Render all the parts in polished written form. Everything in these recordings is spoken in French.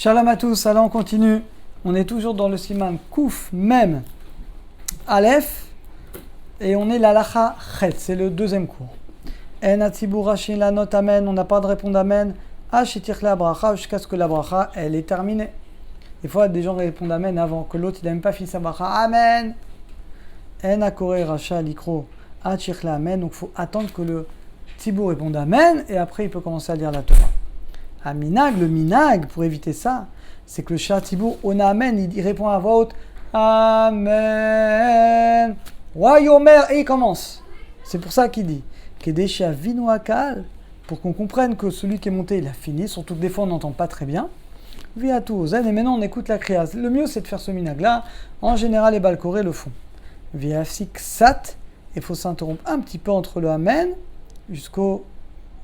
Shalom à tous, alors on continue. On est toujours dans le siman Kouf Mem Aleph et on est l'alacha Chet, c'est le deuxième cours. En atzibur rashin la note amen, on n'a pas de répondre amen. Achetir la bracha jusqu'à ce que la bracha elle est terminée. Des fois des gens répondent amen avant que l'autre il n'a même pas fini sa bracha. Amen. En akore racha likro achir la amen, donc il faut attendre que le tzibur réponde amen et après il peut commencer à lire la Torah. À minag, le minag, pour éviter ça, c'est que le Shatibour, on a amen, il répond à voix haute, amen, Wayomer, et il commence. C'est pour ça qu'il dit, Kedesha vinu akal, pour qu'on comprenne que celui qui est monté, il a fini, surtout que des fois on n'entend pas très bien. Viatou zen, et maintenant on écoute la kriya. Le mieux c'est de faire ce minag-là. En général, les balkorés le font. Viafsik sat, il faut s'interrompre un petit peu entre le amen, jusqu'au,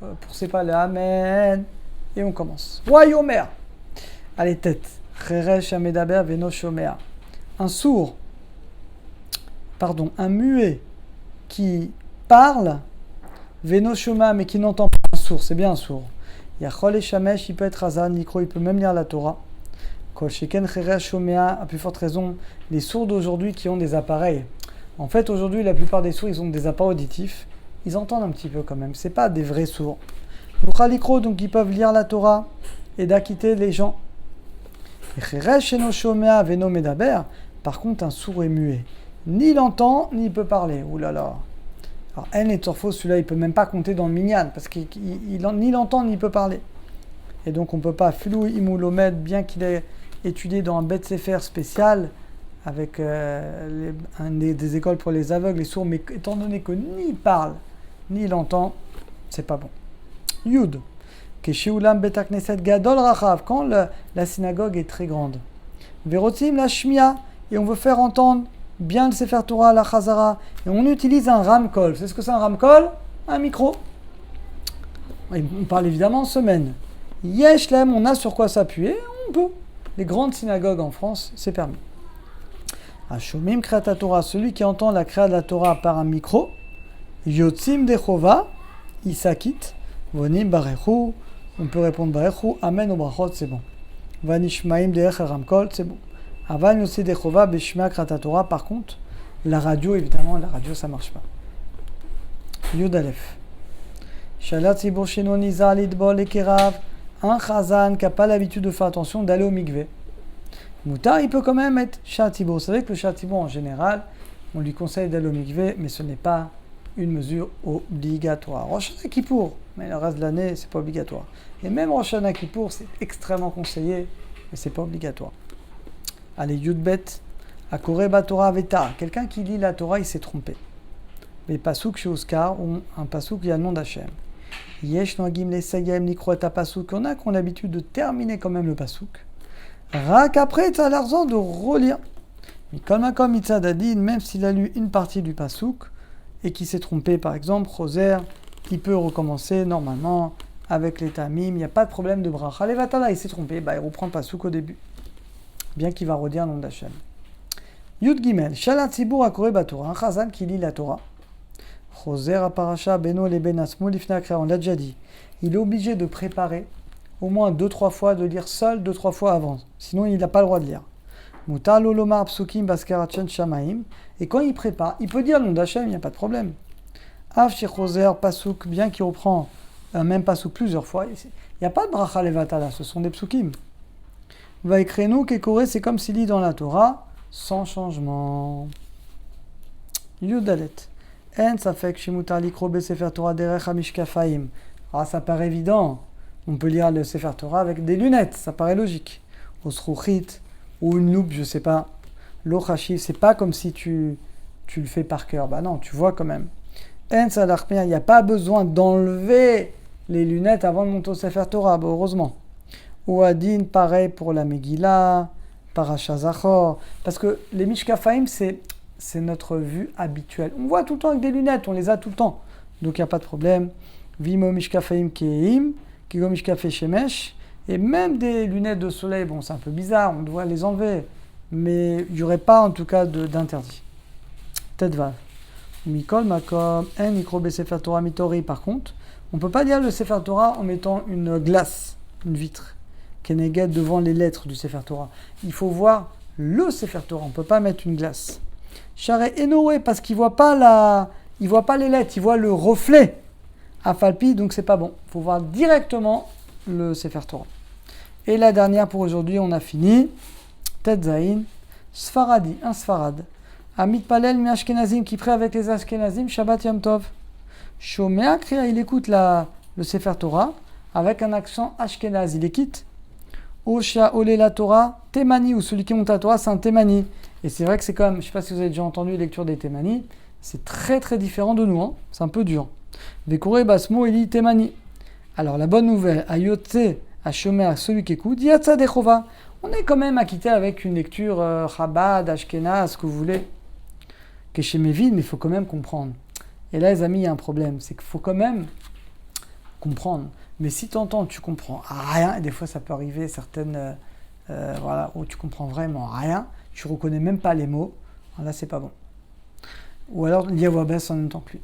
pour c'est pas le amen. Et on commence. Wayomer. Allez, tête. Cheresh amedaber veno shomer. Un sourd, un muet qui parle, veno shoma, mais qui n'entend pas. Un sourd, c'est bien un sourd. Yachol et shamesh, il peut être hazan, nikro, il peut même lire la Torah. Kol sheken cheresh shomea, à plus forte raison, les sourds d'aujourd'hui qui ont des appareils. En fait, aujourd'hui, la plupart des sourds, ils ont des appareils auditifs. Ils entendent un petit peu quand même. C'est pas des vrais sourds. Donc ils peuvent lire la Torah et d'acquitter les gens. Par contre, un sourd est muet. Ni il entend, ni il peut parler. Ouh là là. Alors, En et Torfo, celui-là, il ne peut même pas compter dans le minyan, parce qu'il ni il entend, ni il peut parler. Et donc, on ne peut pas, Filou Imoulomed, bien qu'il ait étudié dans un Bet Sefer spécial, avec des écoles pour les aveugles, les sourds, mais étant donné que ni il parle, ni il entend, c'est pas bon. Yud, Keshiulam betakneset gadol rachav, quand la synagogue est très grande. Verotim la shmia, et on veut faire entendre bien le Sefer Torah, la chazara, et on utilise un ramkol. C'est ce que c'est un ramkol? Un micro. Et on parle évidemment en semaine. Yeshlem, on a sur quoi s'appuyer, on peut. Les grandes synagogues en France, c'est permis. Ashomim kreata Torah, celui qui entend la créa de la Torah par un micro, Yotzim dechova, il s'acquitte. Vonim barechu, on peut répondre barechu, amen au brachot, c'est bon. Vanishmaim derech ramkol, c'est bon. Avan aussi dechova beshma krata Torah, par contre, la radio, évidemment, la radio ça marche pas. Yud Aleph. Shalat tzibur sheno niza lidbol ekerav, un chazan qui n'a pas l'habitude de faire attention d'aller au mikvé. Moutar, il peut quand même être Shatibour. Vous savez que le Shatibour, en général, on lui conseille d'aller au mikvé, mais ce n'est pas une mesure obligatoire. Rosh Hashanah Kippour, mais le reste de l'année, c'est pas obligatoire. Et même Rosh Hashanah Kippour, c'est extrêmement conseillé, mais c'est pas obligatoire. Allez, Yudbet, Akore Batora Veta. Quelqu'un qui lit la Torah, il s'est trompé. Les pasouk chez Oscar ont un pasouk, il y a le nom d'Hachem. Yesh Noagim les Segem Nikroeta Pasouk. On a qu'on a l'habitude de terminer quand même le pasouk. Rak après, tu as l'argent de relire. Mikol Makom Mitzadadin, même s'il a lu une partie du pasouk, et qui s'est trompé, par exemple, Roser, il peut recommencer normalement avec les tamim, il n'y a pas de problème de bracha. Les vatala, il s'est trompé, il reprend le pasouk au début, bien qu'il va redire le nom d'Hachem. Yud Gimel, Shalat Tzibur Akore Batora, un chazan qui lit la Torah. Roser Aparacha Beno le Ben Asmo Lifna Kra, on l'a déjà dit, il est obligé de préparer au moins 2-3 fois, de lire seul 2-3 fois avant, sinon il n'a pas le droit de lire. Mutar lolomar psukim baskarachan shamaim. Et quand il prépare, il peut dire le nom d'Hachem, il n'y a pas de problème. Av shechoser pasuk, bien qu'il reprend un même pasuk plusieurs fois, il n'y a pas de bracha levatala, ce sont des psukim. Vaikrenu kekore, c'est comme s'il lit dans la Torah, sans changement. Yudalet. En safek shimutar likro be sefer Torah derech hamishkafaim. Ah, ça paraît évident. On peut lire le sefer Torah avec des lunettes, ça paraît logique. Osruchit, ou une loupe, je sais pas. L'ochachiv, c'est pas comme si tu le fais par cœur. Bah non, tu vois quand même. En salarpia, il n'y a pas besoin d'enlever les lunettes avant de monter au Sefer Torah, heureusement. Ou Adin, pareil pour la Megillah, Parashat Zachor. Parce que les Mishkafaim, c'est notre vue habituelle. On voit tout le temps avec des lunettes, on les a tout le temps. Donc il n'y a pas de problème. Vimo Mishkafaim Keim, Kigo Mishkafe Shemesh. Et même des lunettes de soleil, bon, c'est un peu bizarre, on doit les enlever. Mais il n'y aurait pas, en tout cas, d'interdit. Tête vav. Mikol makom en mikro Sefer Torah mitori. Par contre, on ne peut pas lire le Sefer Torah en mettant une glace, une vitre. Keneged devant les lettres du Sefer Torah. Il faut voir le Sefer Torah, on ne peut pas mettre une glace. Share Enoé, parce qu'il ne voit pas les lettres, il voit le reflet. Afalpi, donc c'est pas bon. Il faut voir directement le Sefer Torah. Et la dernière pour aujourd'hui, on a fini. Tetzaïn, Sfaradi, un Sfarad. Amit Palel mi Ashkenazim, qui prie avec les Ashkenazim, Shabbat Yom Tov. Shomea Kriya, il écoute le Sefer Torah avec un accent Ashkenaz, il écoute. Osha Ole la Torah, Temani, ou celui qui monte la Torah, c'est un Temani. Et c'est vrai que c'est quand même, je ne sais pas si vous avez déjà entendu la lecture des Temani, c'est très très différent de nous, hein. C'est un peu dur. Vekore Basmo Eli Temani. Alors la bonne nouvelle, Ayotse, à Shomer, celui qui écoute, Yatsa Dechova. On est quand même acquitté avec une lecture Chabad, Ashkenaz, ce que vous voulez, Keshemevid, mais il faut quand même comprendre. Et là, les amis, il y a un problème, c'est qu'il faut quand même comprendre. Mais si tu entends, tu comprends rien, et des fois ça peut arriver certaines, où tu comprends vraiment rien, tu reconnais même pas les mots, alors là c'est pas bon. Ou alors l'Yavabes en même temps que lui.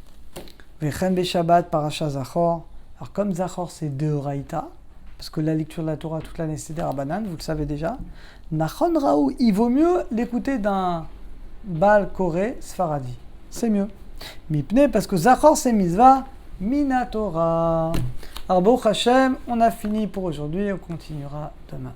Vechen Beshabbat Parasha Zachor. Alors comme Zachor c'est Deoraita, parce que la lecture de la Torah toute l'année c'est des Rabbanan, vous le savez déjà. Nachon Raou, il vaut mieux l'écouter d'un Baal Koré Sfaradi. C'est mieux. Mipne, parce que Zachor c'est Mitzvah Minatora. Alors, Baruch Hashem, on a fini pour aujourd'hui, on continuera demain.